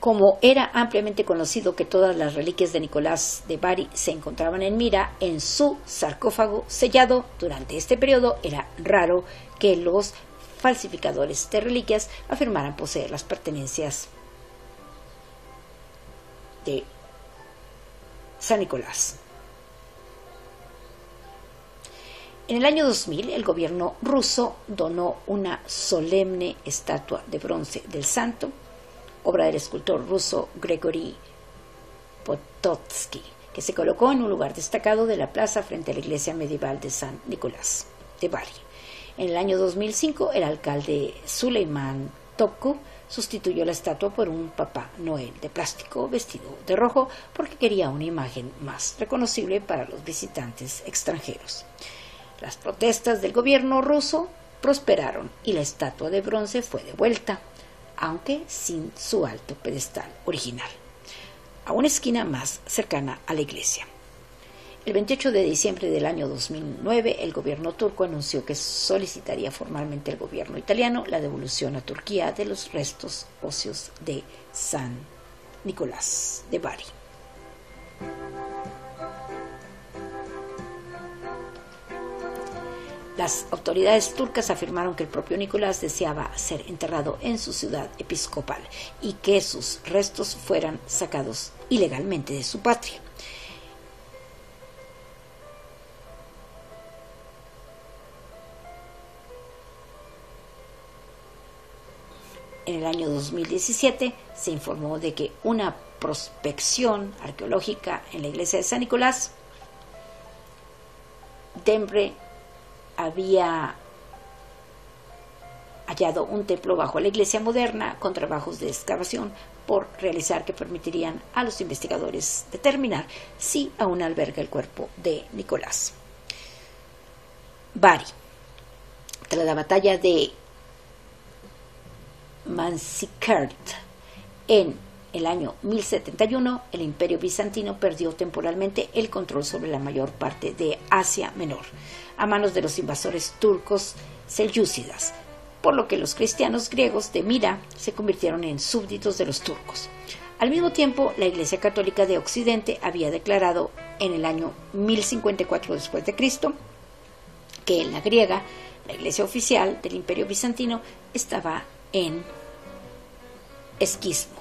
Como era ampliamente conocido que todas las reliquias de Nicolás de Bari se encontraban en Mira, en su sarcófago sellado durante este periodo, era raro que los falsificadores de reliquias afirmaran poseer las pertenencias de San Nicolás. En el año 2000, el gobierno ruso donó una solemne estatua de bronce del santo, obra del escultor ruso Gregory Pototsky, que se colocó en un lugar destacado de la plaza frente a la iglesia medieval de San Nicolás de Bari. En el año 2005, el alcalde Süleyman Topçu sustituyó la estatua por un Papá Noel de plástico vestido de rojo porque quería una imagen más reconocible para los visitantes extranjeros. Las protestas del gobierno ruso prosperaron y la estatua de bronce fue devuelta, aunque sin su alto pedestal original, a una esquina más cercana a la iglesia. El 28 de diciembre del año 2009, el gobierno turco anunció que solicitaría formalmente al gobierno italiano la devolución a Turquía de los restos óseos de San Nicolás de Bari. Las autoridades turcas afirmaron que el propio Nicolás deseaba ser enterrado en su ciudad episcopal y que sus restos fueran sacados ilegalmente de su patria. En el año 2017 se informó de que una prospección arqueológica en la iglesia de San Nicolás Demre había hallado un templo bajo la iglesia moderna con trabajos de excavación por realizar que permitirían a los investigadores determinar si aún alberga el cuerpo de Nicolás. Bari. Tras la batalla de Manzikert en el año 1071, el Imperio Bizantino perdió temporalmente el control sobre la mayor parte de Asia Menor a manos de los invasores turcos selyúcidas, por lo que los cristianos griegos de Mira se convirtieron en súbditos de los turcos. Al mismo tiempo, la Iglesia Católica de Occidente había declarado en el año 1054 después de Cristo que la griega, la iglesia oficial del Imperio Bizantino, estaba en esquismo.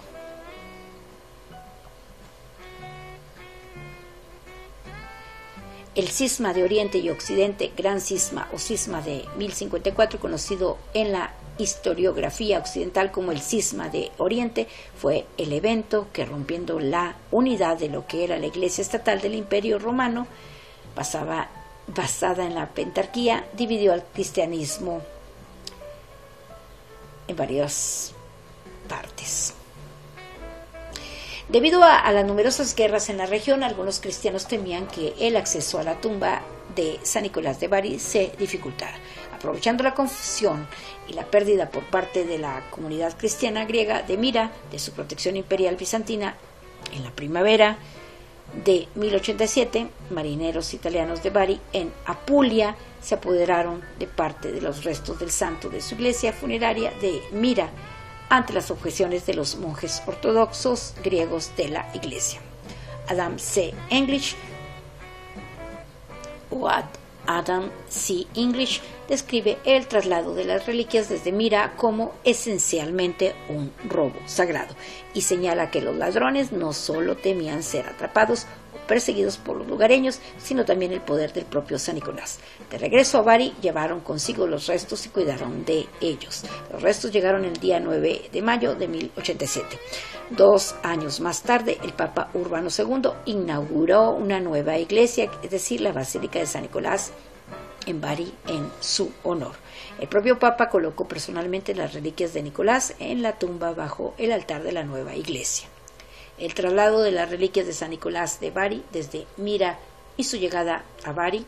El cisma de Oriente y Occidente, Gran Cisma o Cisma de 1054, conocido en la historiografía occidental como el Cisma de Oriente, fue el evento que, rompiendo la unidad de lo que era la Iglesia estatal del Imperio Romano, basada en la pentarquía, dividió al cristianismo en varias partes. Debido a las numerosas guerras en la región, algunos cristianos temían que el acceso a la tumba de San Nicolás de Bari se dificultara. Aprovechando la confusión y la pérdida por parte de la comunidad cristiana griega de Mira de su protección imperial bizantina, en la primavera de 1087, marineros italianos de Bari en Apulia se apoderaron de parte de los restos del santo de su iglesia funeraria de Mira, ante las objeciones de los monjes ortodoxos griegos de la iglesia. Adam C. English describe el traslado de las reliquias desde Mira como esencialmente un robo sagrado y señala que los ladrones no solo temían ser atrapados o perseguidos por los lugareños, sino también el poder del propio San Nicolás. De regreso a Bari, llevaron consigo los restos y cuidaron de ellos. Los restos llegaron el día 9 de mayo de 1087. 2 años más tarde, el Papa Urbano II inauguró una nueva iglesia, es decir, la Basílica de San Nicolás en Bari, en su honor. El propio Papa colocó personalmente las reliquias de Nicolás en la tumba bajo el altar de la nueva iglesia. El traslado de las reliquias de San Nicolás de Bari desde Mira y su llegada a Bari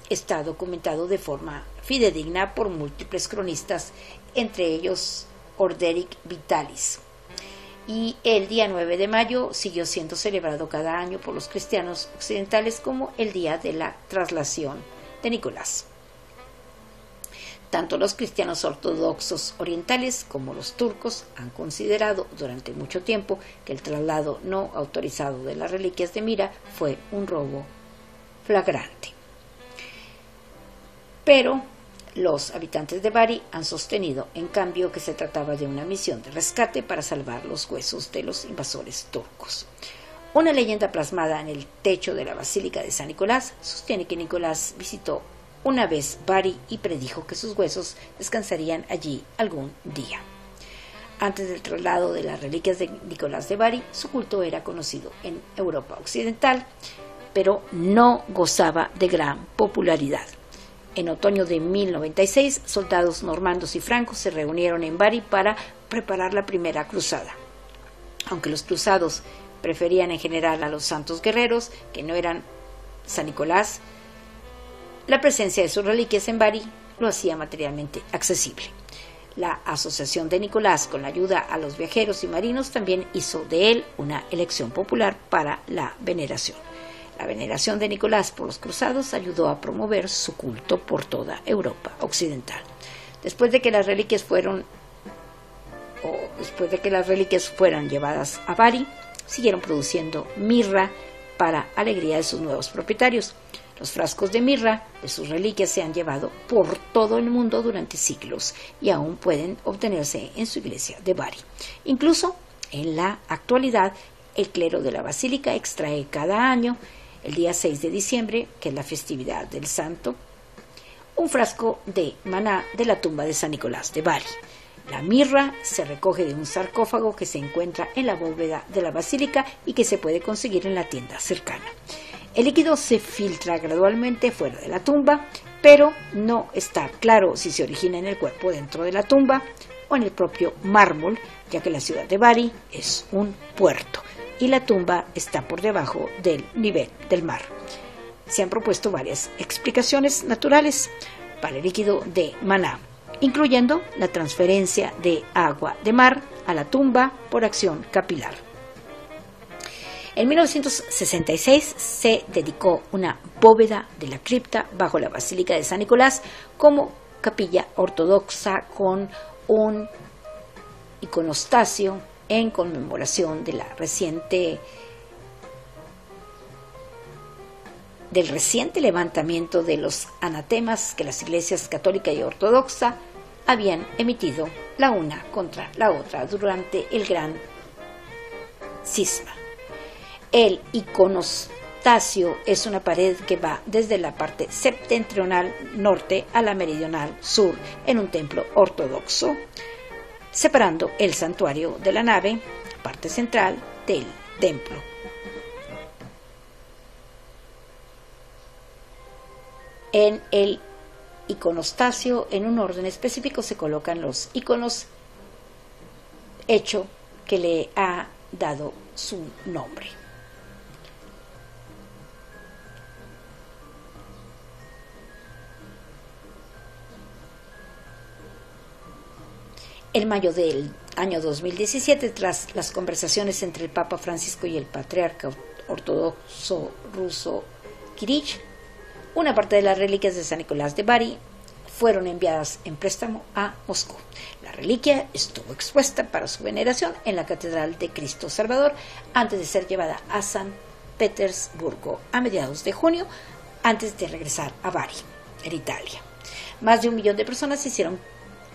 está documentado de forma fidedigna por múltiples cronistas, entre ellos Orderic Vitalis. Y el día 9 de mayo siguió siendo celebrado cada año por los cristianos occidentales como el día de la traslación de Nicolás. Tanto los cristianos ortodoxos orientales como los turcos han considerado durante mucho tiempo que el traslado no autorizado de las reliquias de Mira fue un robo flagrante. Pero los habitantes de Bari han sostenido, en cambio, que se trataba de una misión de rescate para salvar los huesos de los invasores turcos. Una leyenda plasmada en el techo de la Basílica de San Nicolás sostiene que Nicolás visitó una vez Bari y predijo que sus huesos descansarían allí algún día. Antes del traslado de las reliquias de Nicolás de Bari, su culto era conocido en Europa occidental, pero no gozaba de gran popularidad. En otoño de 1096, soldados normandos y francos se reunieron en Bari para preparar la primera cruzada. Aunque los cruzados preferían en general a los santos guerreros, que no eran San Nicolás, la presencia de sus reliquias en Bari lo hacía materialmente accesible. La asociación de Nicolás con la ayuda a los viajeros y marinos también hizo de él una elección popular para la veneración. La veneración de Nicolás por los cruzados ayudó a promover su culto por toda Europa occidental. Después de que las reliquias fueran llevadas a Bari, siguieron produciendo mirra para alegría de sus nuevos propietarios. Los frascos de mirra de sus reliquias se han llevado por todo el mundo durante siglos y aún pueden obtenerse en su iglesia de Bari. Incluso en la actualidad, el clero de la basílica extrae cada año, el día 6 de diciembre, que es la festividad del santo, un frasco de maná de la tumba de San Nicolás de Bari. La mirra se recoge de un sarcófago que se encuentra en la bóveda de la basílica y que se puede conseguir en la tienda cercana. El líquido se filtra gradualmente fuera de la tumba pero no está claro si se origina en el cuerpo dentro de la tumba o en el propio mármol, ya que la ciudad de Bari es un puerto y la tumba está por debajo del nivel del mar. Se han propuesto varias explicaciones naturales para el líquido de Maná, incluyendo la transferencia de agua de mar a la tumba por acción capilar. En 1966 se dedicó una bóveda de la cripta bajo la Basílica de San Nicolás como capilla ortodoxa con un iconostasio en conmemoración de del reciente levantamiento de los anatemas que las iglesias católica y ortodoxa habían emitido la una contra la otra durante el gran cisma. El iconostasio es una pared que va desde la parte septentrional norte a la meridional sur en un templo ortodoxo, separando el santuario de la nave, parte central del templo. En el iconostasio, en un orden específico, se colocan los iconos, hecho que le ha dado su nombre. En mayo del año 2017, tras las conversaciones entre el Papa Francisco y el patriarca ortodoxo ruso Kirill, una parte de las reliquias de San Nicolás de Bari fueron enviadas en préstamo a Moscú. La reliquia estuvo expuesta para su veneración en la Catedral de Cristo Salvador antes de ser llevada a San Petersburgo a mediados de junio, antes de regresar a Bari, en Italia. Más de 1 millón de personas hicieron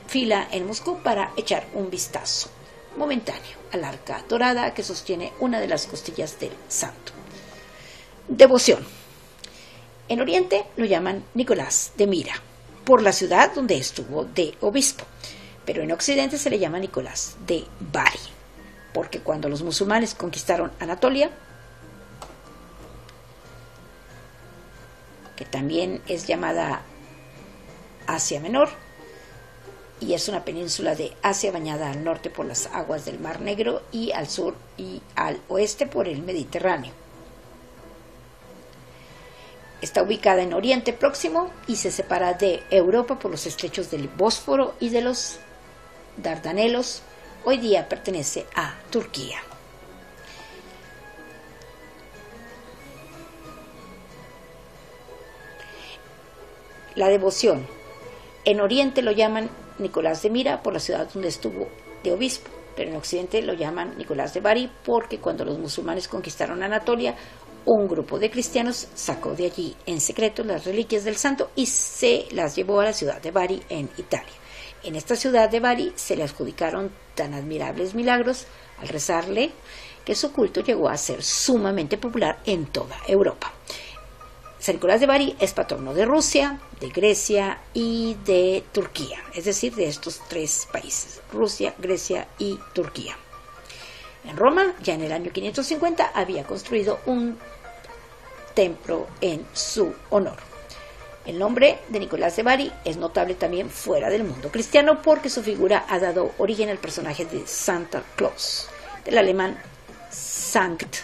fila en Moscú para echar un vistazo momentáneo al arca dorada que sostiene una de las costillas del santo. Devoción. En Oriente lo llaman Nicolás de Mira, por la ciudad donde estuvo de obispo, pero en Occidente se le llama Nicolás de Bari, porque cuando los musulmanes conquistaron Anatolia, que también es llamada Asia Menor, y es una península de Asia bañada al norte por las aguas del Mar Negro y al sur y al oeste por el Mediterráneo. Está ubicada en Oriente Próximo y se separa de Europa por los estrechos del Bósforo y de los Dardanelos. Hoy día pertenece a Turquía. La devoción. En Oriente lo llaman Nicolás de Mira por la ciudad donde estuvo de obispo, pero en Occidente lo llaman Nicolás de Bari porque cuando los musulmanes conquistaron Anatolia, un grupo de cristianos sacó de allí en secreto las reliquias del santo y se las llevó a la ciudad de Bari en Italia. En esta ciudad de Bari se le adjudicaron tan admirables milagros al rezarle que su culto llegó a ser sumamente popular en toda Europa. San Nicolás de Bari es patrono de Rusia, de Grecia y de Turquía, es decir, de estos 3 países, Rusia, Grecia y Turquía. En Roma, ya en el año 550, había construido un templo en su honor. El nombre de Nicolás de Bari es notable también fuera del mundo cristiano porque su figura ha dado origen al personaje de Santa Claus, del alemán Sankt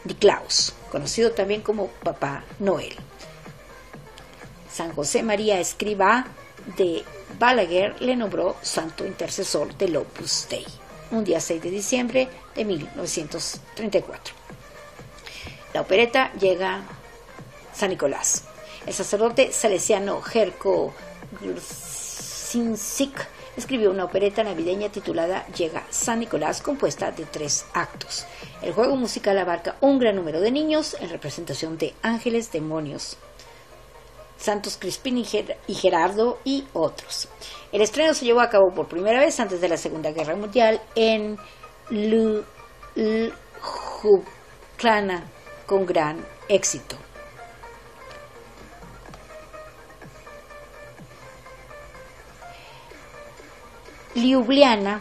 Niklaus, conocido también como Papá Noel. San José María Escrivá de Balaguer le nombró santo intercesor del Opus Dei, un día 6 de diciembre de 1934. La opereta llega San Nicolás. El sacerdote salesiano Jerko Grzinczyk escribió una opereta navideña titulada Llega San Nicolás, compuesta de 3 actos. El juego musical abarca un gran número de niños en representación de ángeles, demonios, santos Crispín y Gerardo y otros. El estreno se llevó a cabo por primera vez antes de la Segunda Guerra Mundial en Ljubljana con gran éxito. Ljubljana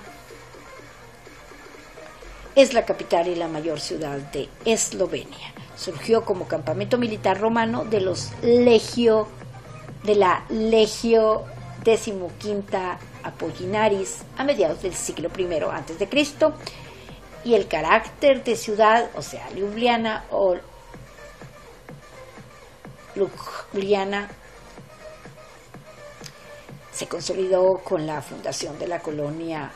es la capital y la mayor ciudad de Eslovenia. Surgió como campamento militar romano de los legionarios de la Legio XV Apollinaris a mediados del siglo I a.C. y el carácter de ciudad, o sea, Ljubljana o Ljubljana, se consolidó con la fundación de la colonia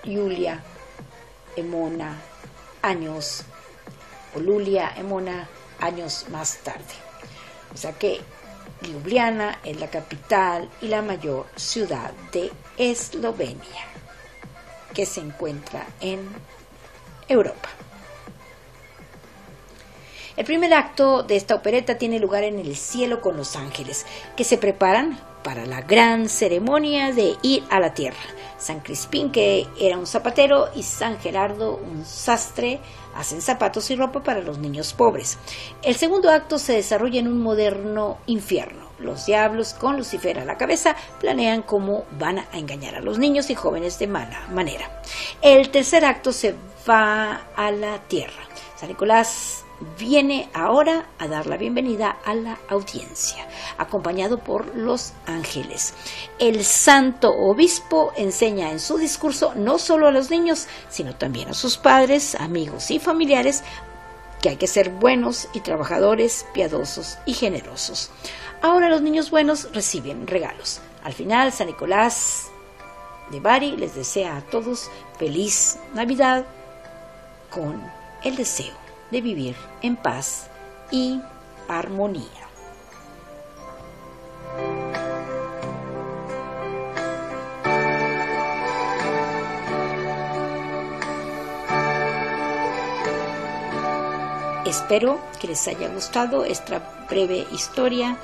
Julia Emona años más tarde. O sea que Ljubljana es la capital y la mayor ciudad de Eslovenia, que se encuentra en Europa. El primer acto de esta opereta tiene lugar en el cielo con los ángeles, que se preparan para la gran ceremonia de ir a la tierra. San Crispín, que era un zapatero, y San Gerardo, un sastre, hacen zapatos y ropa para los niños pobres. El segundo acto se desarrolla en un moderno infierno. Los diablos, con Lucifer a la cabeza, planean cómo van a engañar a los niños y jóvenes de mala manera. El tercer acto se va a la tierra. San Nicolás viene ahora a dar la bienvenida a la audiencia, acompañado por los ángeles. El santo obispo enseña en su discurso no solo a los niños, sino también a sus padres, amigos y familiares, que hay que ser buenos y trabajadores, piadosos y generosos. Ahora los niños buenos reciben regalos. Al final, San Nicolás de Bari les desea a todos feliz Navidad, con el deseo de vivir en paz y armonía. Espero que les haya gustado esta breve historia,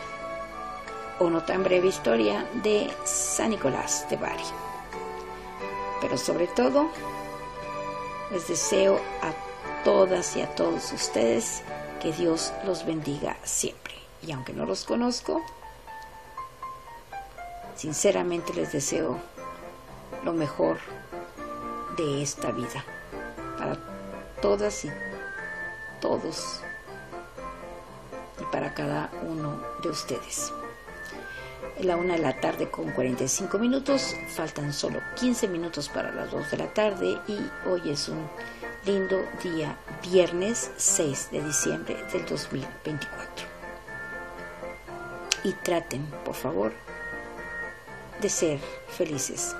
o no tan breve historia, de San Nicolás de Bari. Pero sobre todo, les deseo a todas y a todos ustedes que Dios los bendiga siempre. Y aunque no los conozco, sinceramente les deseo lo mejor de esta vida para todas y todos y para cada uno de ustedes. Es la 1:45 p.m, faltan solo 15 minutos para las 2 de la tarde y hoy es un lindo día, viernes 6 de diciembre del 2024. Y traten, por favor, de ser felices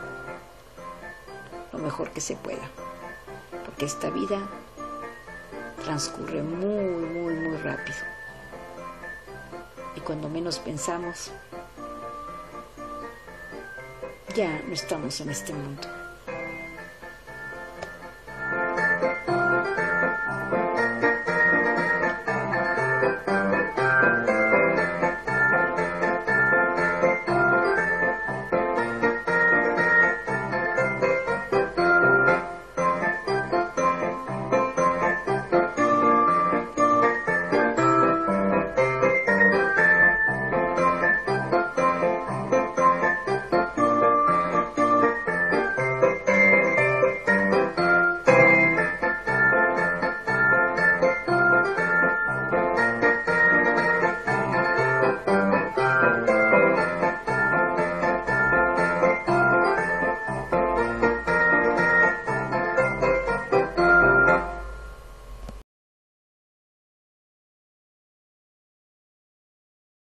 lo mejor que se pueda, porque esta vida transcurre muy rápido. Y cuando menos pensamos, ya no estamos en este mundo.